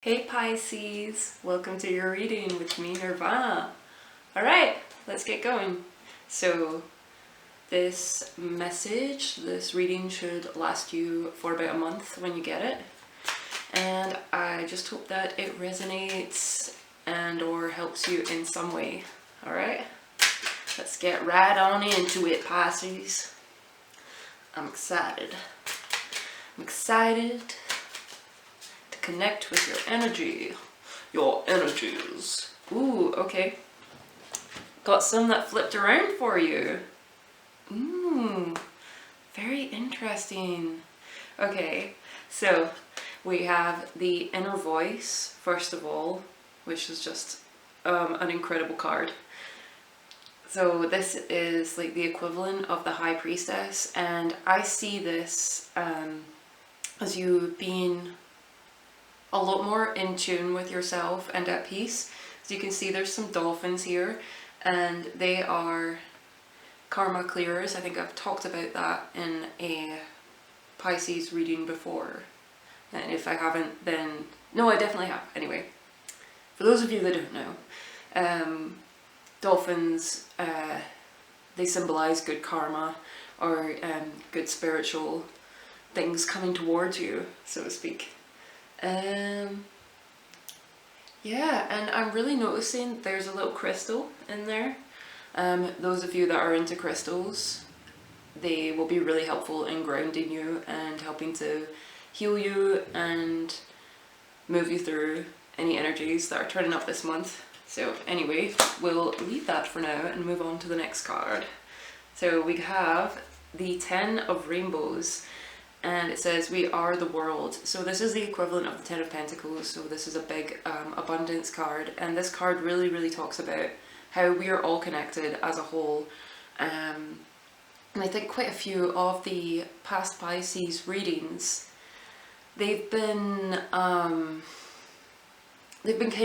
Hey Pisces, welcome to your reading with me, Nirvana. Alright, let's get going. So this reading should last you for about a month when you get it. And I just hope that it resonates and or helps you in some way. Alright, let's get right on into it, Pisces. I'm excited. I'm excited to connect with your energy. Your energies. Ooh, okay. Got some that flipped around for you. Very interesting. Okay, so we have the inner voice, first of all, which is just an incredible card. So this is like the equivalent of the High Priestess, and I see this as you being a lot more in tune with yourself and at peace. As you can see, there's some dolphins here, and they are karma clearers. I think I've talked about that in a Pisces reading before, and if I haven't, then no, I definitely have. Anyway, for those of you that don't know, dolphins, they symbolize good karma, or good spiritual things coming towards you, so to speak. Yeah, and I'm really noticing there's a little crystal in there. Those of you that are into crystals, they will be really helpful in grounding you and helping to heal you and move you through any energies that are turning up this month. So anyway, we'll leave that for now and move on to the next card. So we have the 10 of Rainbows, and it says we are the world. So this is the equivalent of the 10 of Pentacles, so this is a big abundance card, and this card really talks about how we are all connected as a whole. And I think quite a few of the past Pisces readings, they've been kind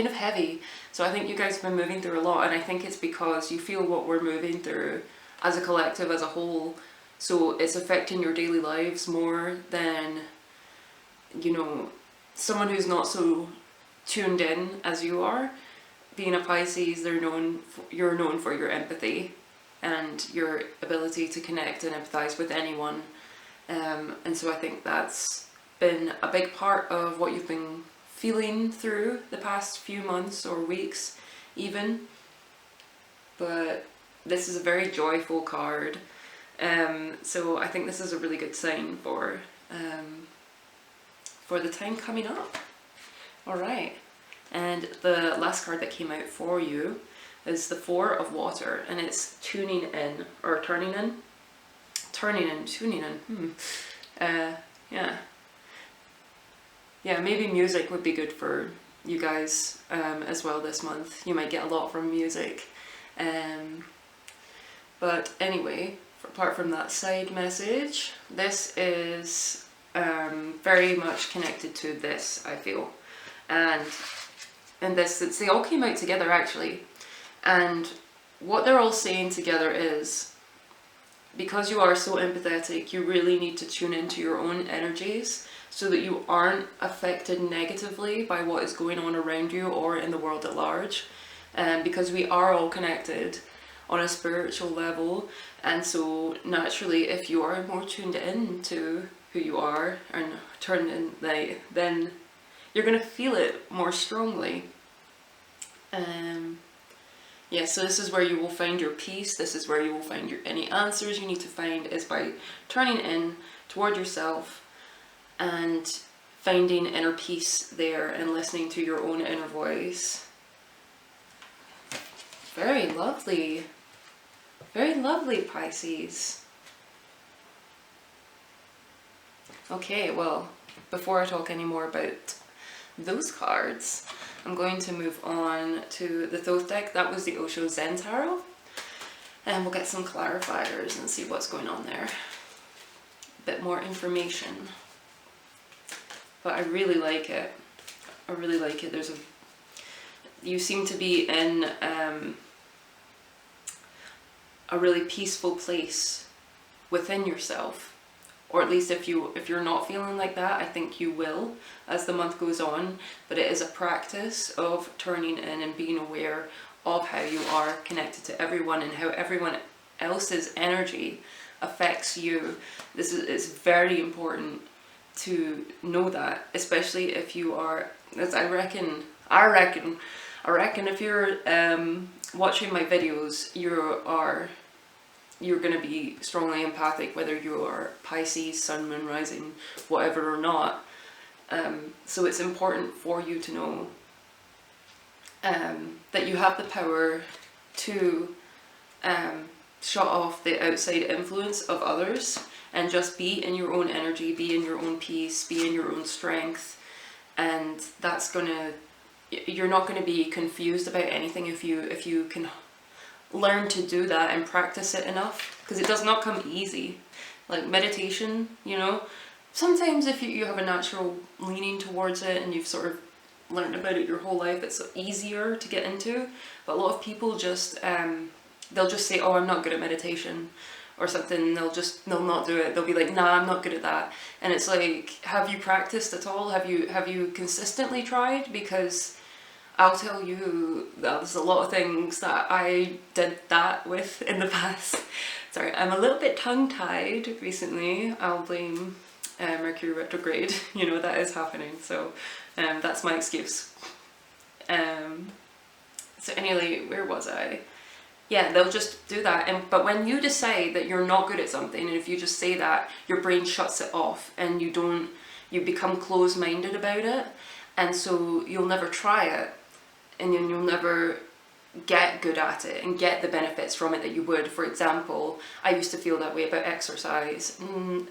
of heavy. So I think you guys have been moving through a lot, and I think it's because you feel what we're moving through as a collective, as a whole. So it's affecting your daily lives more than, you know, someone who's not so tuned in as you are. Being a Pisces, you're known for your empathy and your ability to connect and empathize with anyone. And so I think that's been a big part of what you've been feeling through the past few months or weeks even. But this is a very joyful card. So I think this is a really good sign for the time coming up. Alright, and the last card that came out for you is the 4 of Water, and it's tuning in, or tuning in. Yeah, maybe music would be good for you guys as well this month. You might get a lot from music. But anyway, apart from that side message, this is very much connected to this, I feel. And they all came out together actually. And what they're all saying together is, because you are so empathetic, you really need to tune into your own energies so that you aren't affected negatively by what is going on around you or in the world at large. Because we are all connected on a spiritual level, and so naturally if you are more tuned in to who you are and turned in, then you're going to feel it more strongly. Yeah, so this is where you will find your peace. This is where you will find any answers you need to find, is by turning in toward yourself and finding inner peace there and listening to your own inner voice. Very lovely. Very lovely, Pisces. Okay, well, before I talk any more about those cards, I'm going to move on to the Thoth deck. That was the Osho Zen Tarot. And we'll get some clarifiers and see what's going on there. A bit more information. But I really like it. I really like it. You seem to be in a really peaceful place within yourself, or at least if you're not feeling like that, I think you will as the month goes on. But it is a practice of turning in and being aware of how you are connected to everyone and how everyone else's energy affects you. It's very important to know that, especially if you are, as I reckon if you're watching my videos, you're going to be strongly empathic, whether you are Pisces, Sun, Moon, Rising, whatever or not. So it's important for you to know that you have the power to shut off the outside influence of others and just be in your own energy, be in your own peace, be in your own strength. And that's you're not going to be confused about anything if you can learn to do that and practice it enough, because it does not come easy. Like meditation, you know, sometimes if you have a natural leaning towards it and you've sort of learned about it your whole life, it's easier to get into. But a lot of people just they'll just say, oh, I'm not good at meditation or something. They'll not do it. They'll be like, nah, I'm not good at that. And it's like, have you practiced at all? Have you consistently tried? Because I'll tell you that there's a lot of things that I did that with in the past. Sorry, I'm a little bit tongue-tied recently. I'll blame Mercury retrograde. You know, that is happening. So that's my excuse. So anyway, where was I? Yeah, they'll just do that. But when you decide that you're not good at something, and if you just say that, your brain shuts it off and you become closed-minded about it. And so you'll never try it. And then you'll never get good at it and get the benefits from it that you would. For example, I used to feel that way about exercise and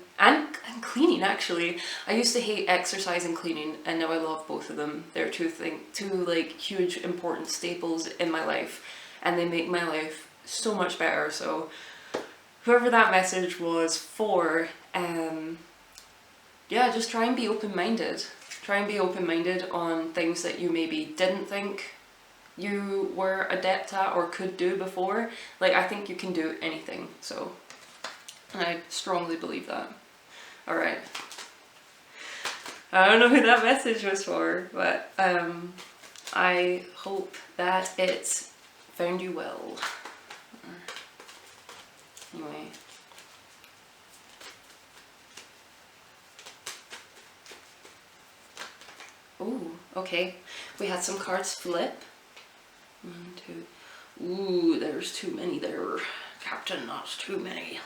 cleaning, actually. I used to hate exercise and cleaning, and now I love both of them. They're two like huge important staples in my life, and they make my life so much better. So whoever that message was for, yeah, just try and be open-minded. Try and be open-minded on things that you maybe didn't think you were adept at or could do before. Like, I think you can do anything, so I strongly believe that. Alright. I don't know who that message was for, but I hope that it found you well. Anyway. Ooh, okay. We had some cards flip. 1, 2. Ooh, there's too many there. Captain, that's too many.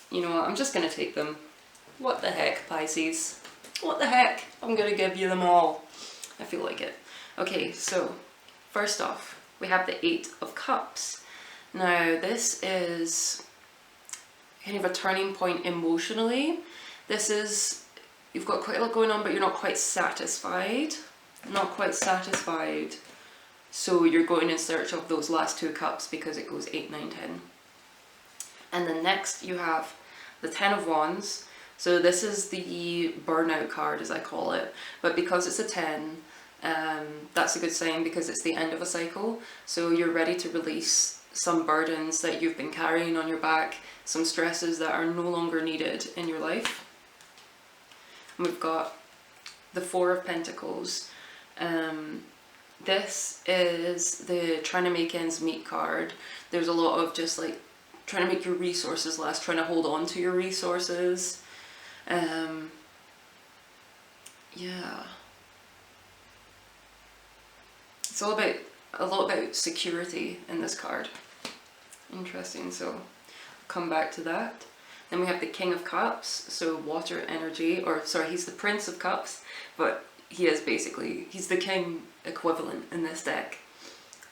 You know what? I'm just gonna take them. What the heck, Pisces? What the heck? I'm gonna give you them all. I feel like it. Okay, so first off, we have the 8 of Cups. Now, this is kind of a turning point emotionally. This is, you've got quite a lot going on, but you're not quite satisfied. Not quite satisfied. So you're going in search of those last 2 cups because it goes 8, 9, 10. And then next you have the 10 of Wands. So this is the burnout card, as I call it. But because it's a 10, that's a good sign because it's the end of a cycle. So you're ready to release some burdens that you've been carrying on your back, some stresses that are no longer needed in your life. And we've got the 4 of Pentacles. This is the trying to make ends meet card. There's a lot of just like trying to make your resources last, trying to hold on to your resources. Yeah. It's all about, a lot about security in this card. Interesting, so I'll come back to that. Then we have the King of Cups, so water energy, or sorry, he's the Prince of Cups, but he is basically, he's the king equivalent in this deck.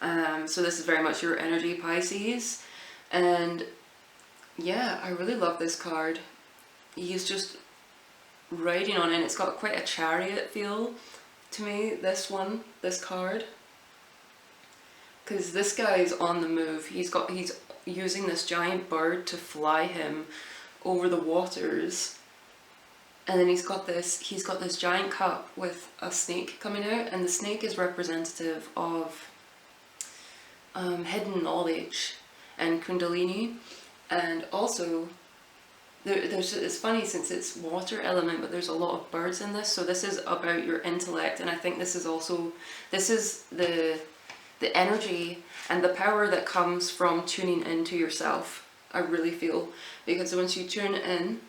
So this is very much your energy, Pisces. And yeah, I really love this card. He's just riding on it. It's got quite a chariot feel to me, this card. Because this guy is on the move. He's using this giant bird to fly him over the waters. And then he's got this giant cup with a snake coming out, and the snake is representative of hidden knowledge and Kundalini, and also it's funny since it's water element, but there's a lot of birds in this. So this is about your intellect, and I think this is also, this is the energy and the power that comes from tuning into yourself. I really feel, because once you tune in,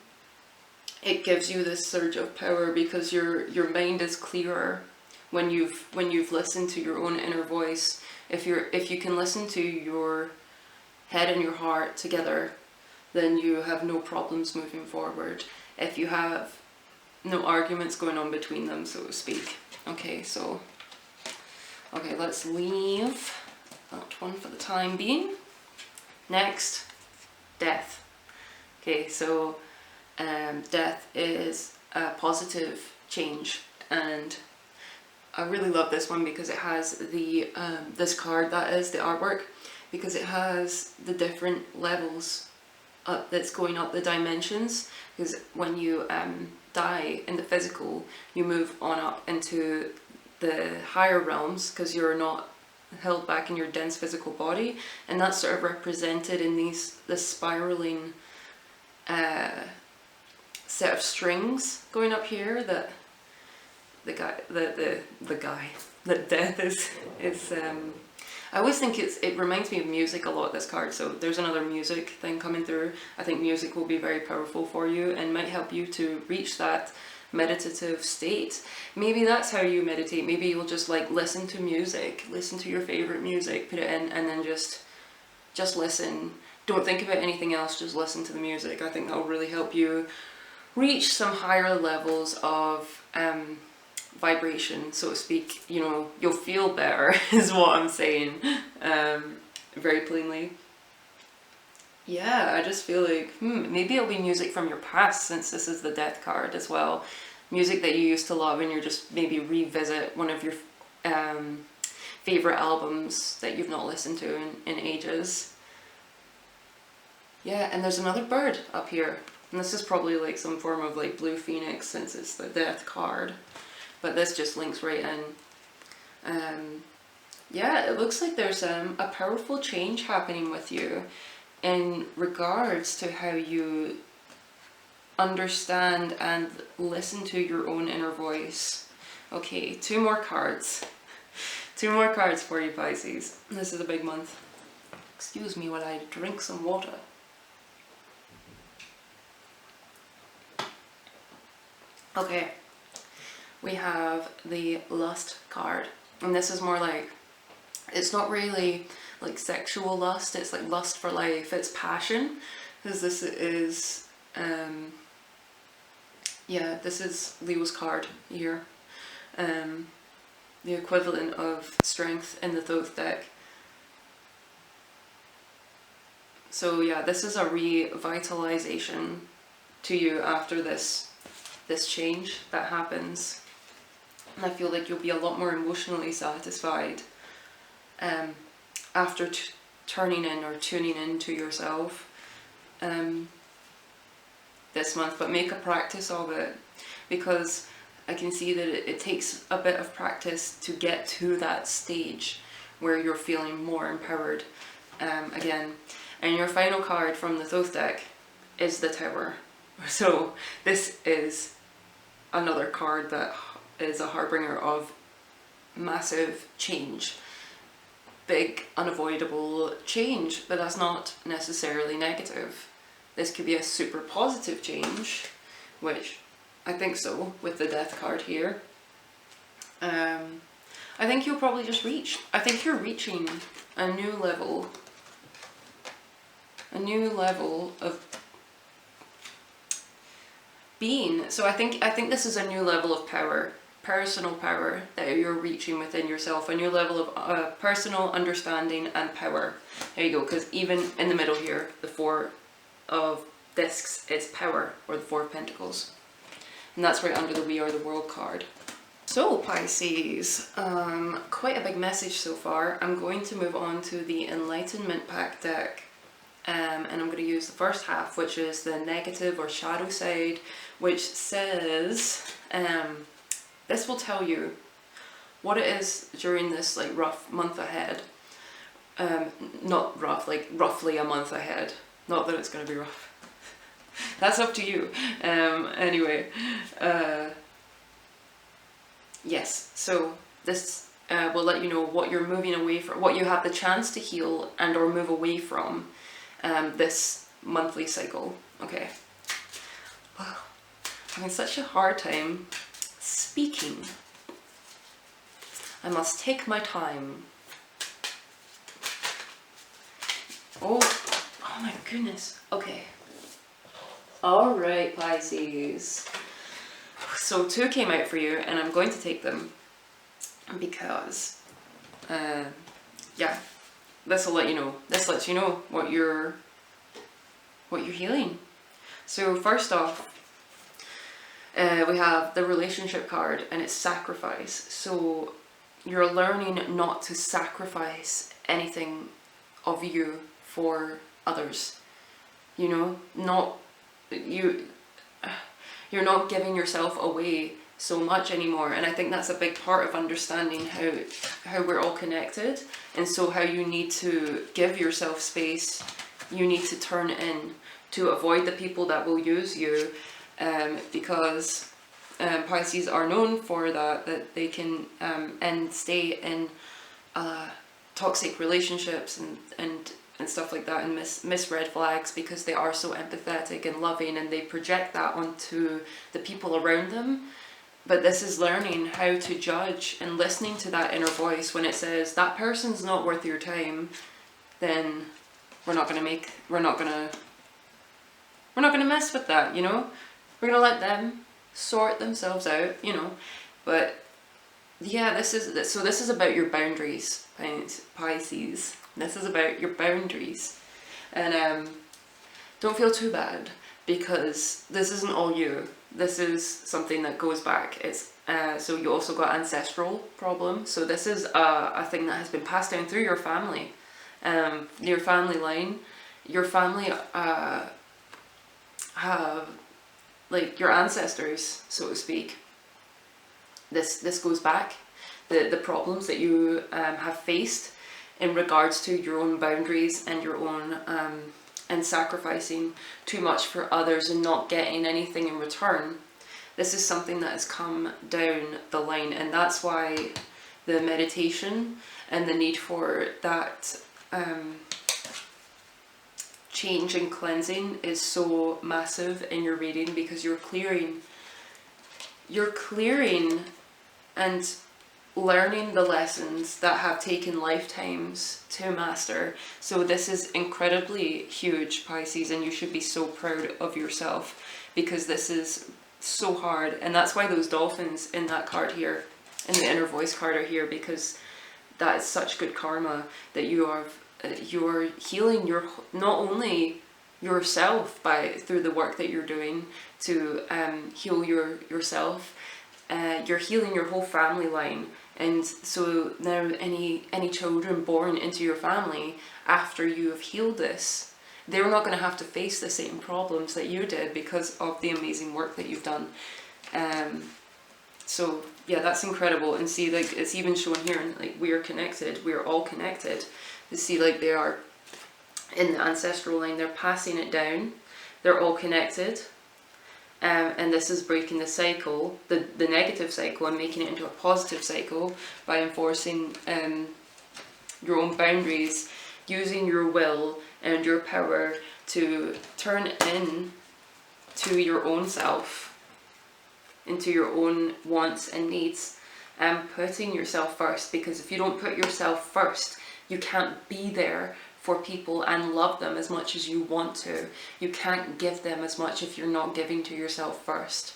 it gives you this surge of power, because your mind is clearer when you've listened to your own inner voice. If you can listen to your head and your heart together, then you have no problems moving forward. If you have no arguments going on between them, so to speak. Okay, so let's leave that one for the time being. Next, death. Okay, so death is a positive change, and I really love this one because it has the this card, that is the artwork, because it has the different levels up, that's going up the dimensions. Because when you die in the physical, you move on up into the higher realms, because you're not held back in your dense physical body, and that's sort of represented in this spiraling set of strings going up here that that death is I always think it reminds me of music a lot, this card. So there's another music thing coming through. I think music will be very powerful for you and might help you to reach that meditative state. Maybe that's how you meditate. Maybe you'll just like listen to music, listen to your favorite music, put it in, and then just listen. Don't think about anything else, just listen to the music. I think that will really help you reach some higher levels of vibration, so to speak. You know, you'll feel better is what I'm saying, very plainly. Yeah, I just feel like maybe it'll be music from your past, since this is the death card as well. Music that you used to love, and you're just maybe revisit one of your favorite albums that you've not listened to in ages. Yeah, and there's another bird up here, and this is probably like some form of like blue phoenix, since it's the death card. But this just links right in. Yeah, it looks like there's a powerful change happening with you in regards to how you understand and listen to your own inner voice. Okay, two more cards. Two more cards for you, Pisces. This is a big month. Excuse me while I drink some water. Okay. We have the lust card, and this is more like, it's not really like sexual lust, it's like lust for life, it's passion, because this is yeah, this is Leo's card here, the equivalent of strength in the Thoth deck. So yeah, this is a revitalization to you after this change that happens. And I feel like you'll be a lot more emotionally satisfied after turning in or tuning into yourself this month. But make a practice of it, because I can see that it takes a bit of practice to get to that stage where you're feeling more empowered again. And your final card from the Thoth deck is the Tower. So this is another card that is a harbinger of massive change, big unavoidable change, but that's not necessarily negative. This could be a super positive change, which I think so with the death card here. I think you'll probably just reach, I think you're reaching a new level of being. So I think this is a new level of power, personal power, that you're reaching within yourself, a new level of personal understanding and power. There you go, because even in the middle here, the Four of Discs, it's power, or the Four of Pentacles. And that's right under the We Are the World card. So Pisces, quite a big message so far. I'm going to move on to the Enlightenment Pack deck. And I'm going to use the first half, which is the negative or shadow side, which says, this will tell you what it is during this like rough month ahead. Not rough, like roughly a month ahead. Not that it's going to be rough. That's up to you. Anyway, yes, so this will let you know what you're moving away from, what you have the chance to heal and or move away from this monthly cycle. Okay. Wow. Having such a hard time speaking. I must take my time. Oh my goodness. Okay. All right, Pisces. So 2 came out for you, and I'm going to take them because, yeah, this will let you know. This lets you know what you're healing. So first off, we have the relationship card, and it's sacrifice. So you're learning not to sacrifice anything of you for others. You know, you're not giving yourself away so much anymore, and I think that's a big part of understanding how we're all connected, and so how you need to give yourself space. You need to turn in to avoid the people that will use you, because Pisces are known for that they can and stay in toxic relationships and stuff like that, and miss red flags because they are so empathetic and loving, and they project that onto the people around them. But this is learning how to judge and listening to that inner voice when it says that person's not worth your time. Then we're not gonna mess with that, you know. We're gonna let them sort themselves out, you know. But yeah, this is about your boundaries, Pisces. This is about your boundaries, and don't feel too bad, because this isn't all you. This is something that goes back. It's so you also got ancestral problem. So this is a thing that has been passed down through your family, your family line. Your family have, like, your ancestors, so to speak. This goes back. The problems that you have faced in regards to your own boundaries and your own and sacrificing too much for others and not getting anything in return. This is something that has come down the line, and that's why the meditation and the need for that change and cleansing is so massive in your reading, because you're clearing and learning the lessons that have taken lifetimes to master. So this is incredibly huge, Pisces, and you should be so proud of yourself, because this is so hard. And that's why those dolphins in that card here, in the inner voice card, are here, because that is such good karma that you're healing your, not only yourself through the work that you're doing to heal yourself, you're healing your whole family line. And so now any children born into your family after you have healed this, they're not going to have to face the same problems that you did because of the amazing work that you've done. So yeah, that's incredible. And see, like, it's even shown here, like, we are connected. We are all connected. You see, like, they are in the ancestral line. They're passing it down. They're all connected. And this is breaking the cycle, the negative cycle, and making it into a positive cycle by enforcing your own boundaries, using your will and your power to turn in to your own self, into your own wants and needs, and putting yourself first. Because if you don't put yourself first, you can't be there for people and love them as much as you want to. You can't give them as much if you're not giving to yourself first.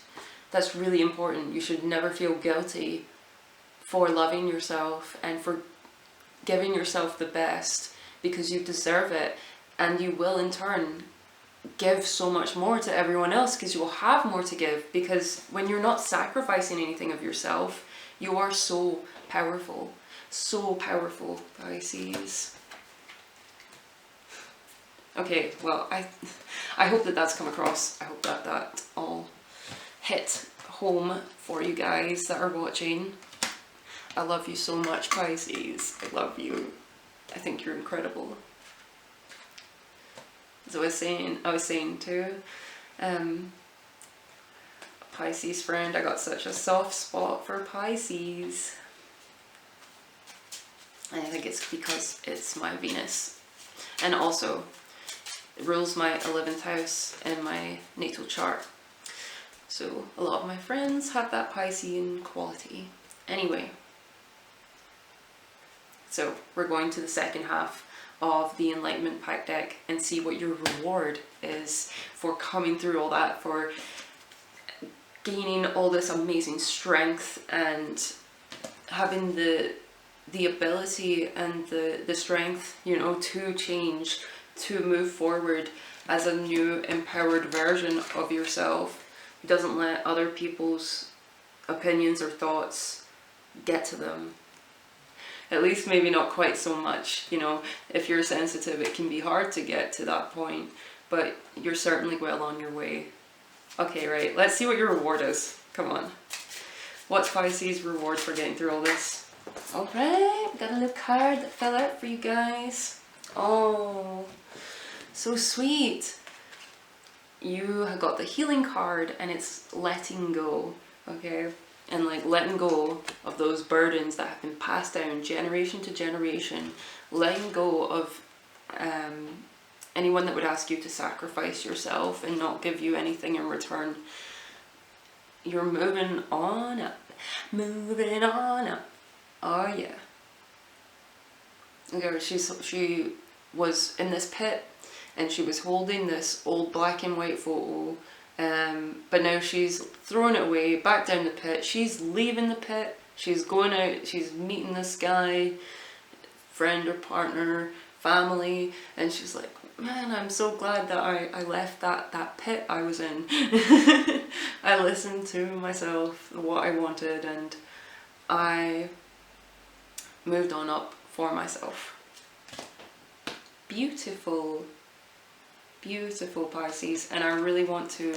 That's really important. You should never feel guilty for loving yourself and for giving yourself the best, because you deserve it, and you will in turn give so much more to everyone else, because you will have more to give. Because when you're not sacrificing anything of yourself, you are so powerful, Pisces. Okay, well, I hope that that's come across. I hope that all hit home for you guys that are watching. I love you so much, Pisces. I love you. I think you're incredible. As I was saying too, Pisces friend, I got such a soft spot for Pisces. I think it's because it's my Venus, and also it rules my 11th house in my natal chart. So a lot of my friends have that Piscean quality. Anyway, so we're going to the second half of the Enlightenment Pack deck and see what your reward is for coming through all that, for gaining all this amazing strength and having the ability and the strength, you know, to change, to move forward as a new empowered version of yourself. Who doesn't let other people's opinions or thoughts get to them. At least maybe not quite so much, you know. If you're sensitive, it can be hard to get to that point, but you're certainly well on your way. Okay, right, let's see what your reward is. Come on. What's Pisces' reward for getting through all this? Alright, got a little card that fell out for you guys. Oh, so sweet. You have got the healing card, and it's letting go, okay? And like letting go of those burdens that have been passed down generation to generation. Letting go of anyone that would ask you to sacrifice yourself and not give you anything in return. You're moving on up. Moving on up. Oh yeah. Okay, she was in this pit and she was holding this old black and white photo, but now she's throwing it away, back down the pit. She's leaving the pit, she's going out, she's meeting this guy, friend or partner, family, and she's like, man, I'm so glad that I left that pit I was in. I listened to myself, what I wanted, and I moved on up for myself. Beautiful. Beautiful, Pisces. And I really want to,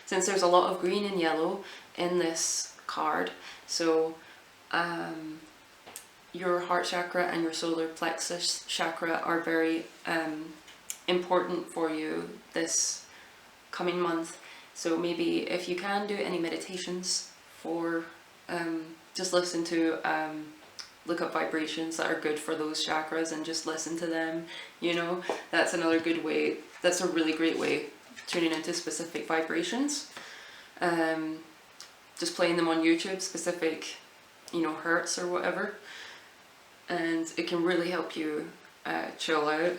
since there's a lot of green and yellow in this card, so your heart chakra and your solar plexus chakra are very important for you this coming month. So maybe if you can do any meditations for, just listen to, look up vibrations that are good for those chakras and just listen to them, you know. That's another good way, that's a really great way, tuning into specific vibrations. Just playing them on YouTube, specific, you know, hertz or whatever, and it can really help you chill out.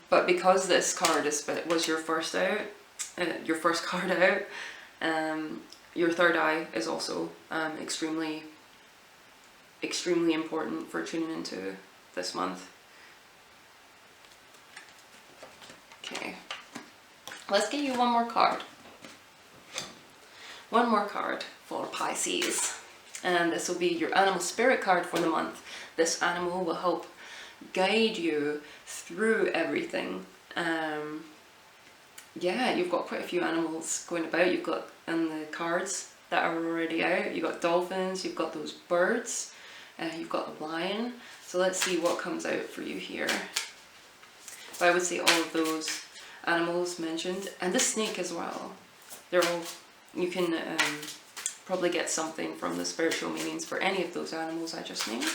But because this card was your first out, your first card out, your third eye is also extremely important for tuning into this month. Okay, let's get you one more card. One more card for Pisces, and this will be your animal spirit card for the month. This animal will help guide you through everything. Yeah, you've got quite a few animals going about. You've got in the cards that are already out, you've got dolphins, you've got those birds, you've got the lion. So let's see what comes out for you here. But I would say all of those animals mentioned, and the snake as well. They're all, you can probably get something from the spiritual meanings for any of those animals I just named,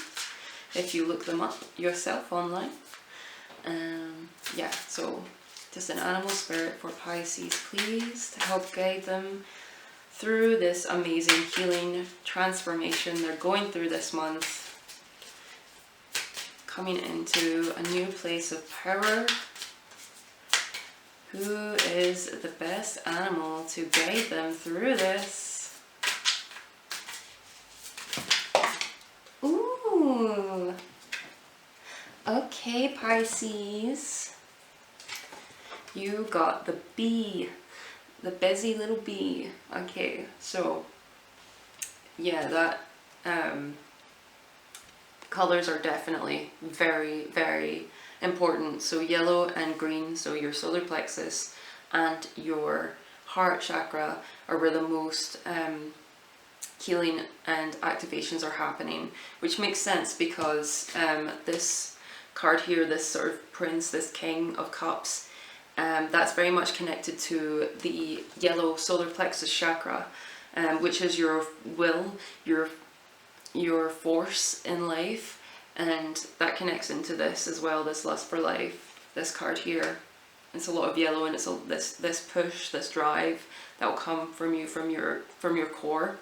if you look them up yourself online. Yeah, so just an animal spirit for Pisces, please, to help guide them through this amazing healing transformation they're going through this month. Coming into a new place of power. Who is the best animal to guide them through this? Ooh. Okay, Pisces. You got the bee. The busy little bee. Okay, so yeah, that colors are definitely very, very important. So yellow and green, so your solar plexus and your heart chakra are where the most healing and activations are happening, which makes sense because this card here, this sort of prince, this king of cups, That's very much connected to the yellow solar plexus chakra, which is your will, your force in life, and that connects into this as well, this lust for life, this card here. It's a lot of yellow, and it's this push, this drive that will come from you, from your core.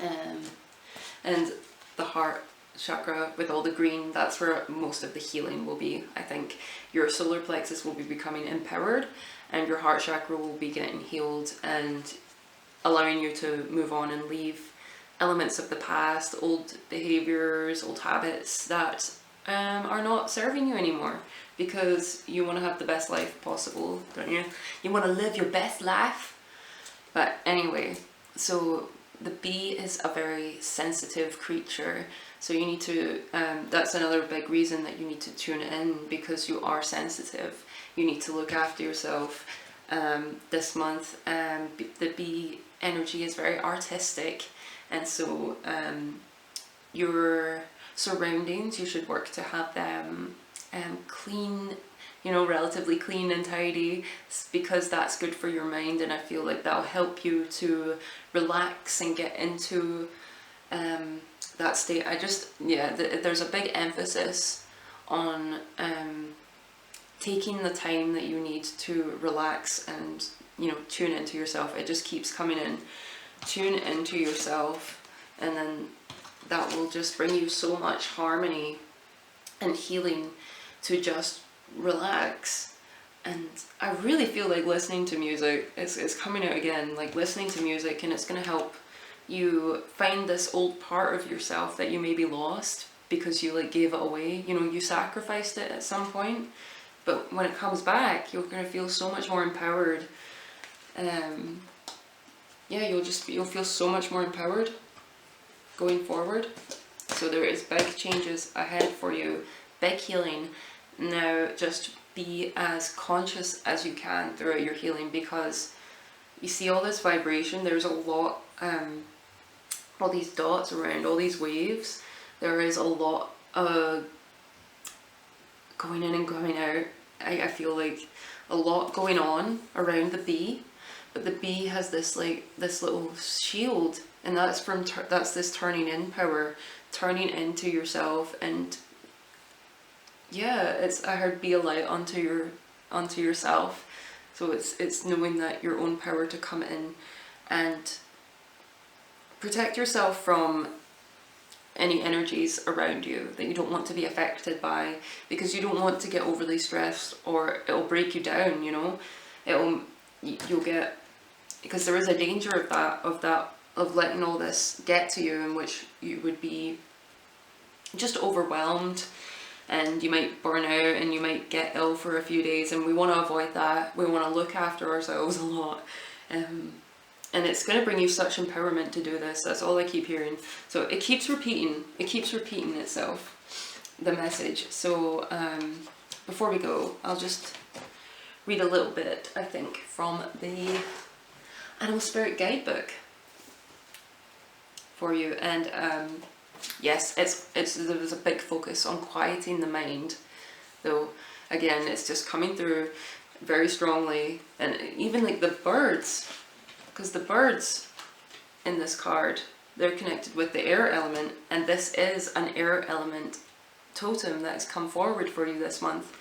And the heart chakra with all the green, that's where most of the healing will be. I think your solar plexus will be becoming empowered, and your heart chakra will be getting healed and allowing you to move on and leave elements of the past, old behaviors, old habits that are not serving you anymore, because you want to have the best life possible, don't you? You want to live your best life. But anyway, so the bee is a very sensitive creature, so you need to, that's another big reason that you need to tune in, because you are sensitive. You need to look after yourself this month. The bee energy is very artistic, and so your surroundings, you should work to have them clean, you know, relatively clean and tidy, because that's good for your mind, and I feel like that'll help you to relax and get into that state. There's a big emphasis on taking the time that you need to relax and, you know, tune into yourself. It just keeps coming in. Tune into yourself, and then that will just bring you so much harmony and healing to just relax. And I really feel like listening to music is coming out again, like listening to music, and it's going to help you find this old part of yourself that you maybe lost because you like gave it away, you know, you sacrificed it at some point, but when it comes back, you're going to feel so much more empowered. You'll feel so much more empowered going forward. So there is big changes ahead for you, big healing. Now just be as conscious as you can throughout your healing, because you see all this vibration, there's a lot, all these dots around, all these waves, there is a lot going in and going out. I feel like a lot going on around the bee, but the bee has this like this little shield, and that's that's this turning in power, turning into yourself. And yeah, I heard be a light unto yourself. So it's knowing that your own power to come in and protect yourself from any energies around you that you don't want to be affected by, because you don't want to get overly stressed or it'll break you down, you know. You'll get, because there is a danger of letting all this get to you, in which you would be just overwhelmed, and you might burn out and you might get ill for a few days, and we want to avoid that. We want to look after ourselves a lot, and it's going to bring you such empowerment to do this. That's all I keep hearing. So it keeps repeating itself, the message. So before we go, I'll just read a little bit, I think, from the Animal Spirit Guidebook for you. And yes, there's a big focus on quieting the mind, though again it's just coming through very strongly. And even like the birds, because the birds in this card, they're connected with the air element, and this is an air element totem that has come forward for you this month,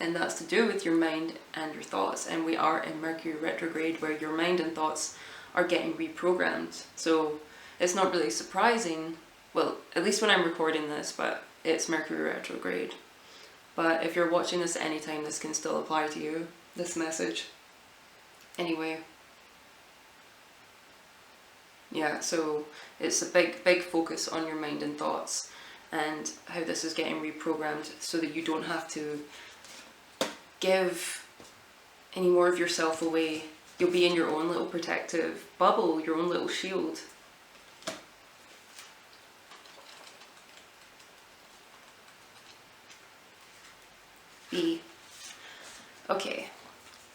and that's to do with your mind and your thoughts. And we are in Mercury retrograde, where your mind and thoughts are getting reprogrammed. So it's not really surprising, well, at least when I'm recording this, but it's Mercury retrograde. But if you're watching this at any time, this can still apply to you, this message. Anyway, yeah, so it's a big focus on your mind and thoughts, and how this is getting reprogrammed, so that you don't have to give any more of yourself away. You'll be in your own little protective bubble, your own little shield. B. Okay.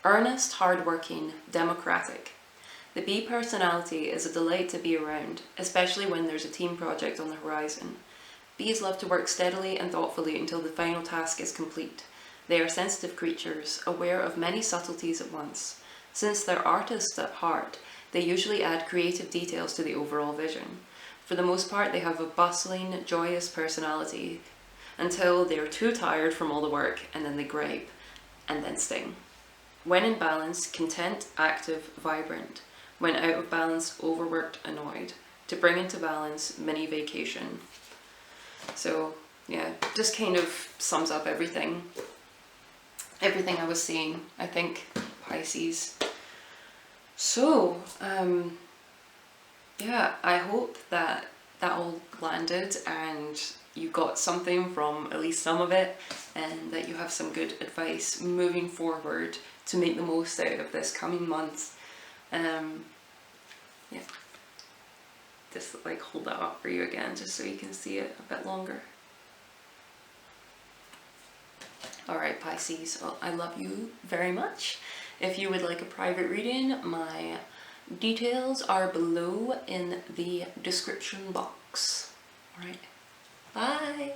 Earnest, hardworking, democratic. The bee personality is a delight to be around, especially when there's a team project on the horizon. Bees love to work steadily and thoughtfully until the final task is complete. They are sensitive creatures, aware of many subtleties at once. Since they're artists at heart, they usually add creative details to the overall vision. For the most part, they have a bustling, joyous personality until they're too tired from all the work, and then they gripe, and then sting. When in balance, content, active, vibrant. When out of balance, overworked, annoyed. To bring into balance, mini vacation. So yeah, just kind of sums up everything I was seeing, I think, Pisces. So yeah, I hope that all landed and you got something from at least some of it, and that you have some good advice moving forward to make the most out of this coming month. Yeah, just like hold that up for you again just so you can see it a bit longer. Alright Pisces, well, I love you very much. If you would like a private reading, my details are below in the description box. Alright, bye!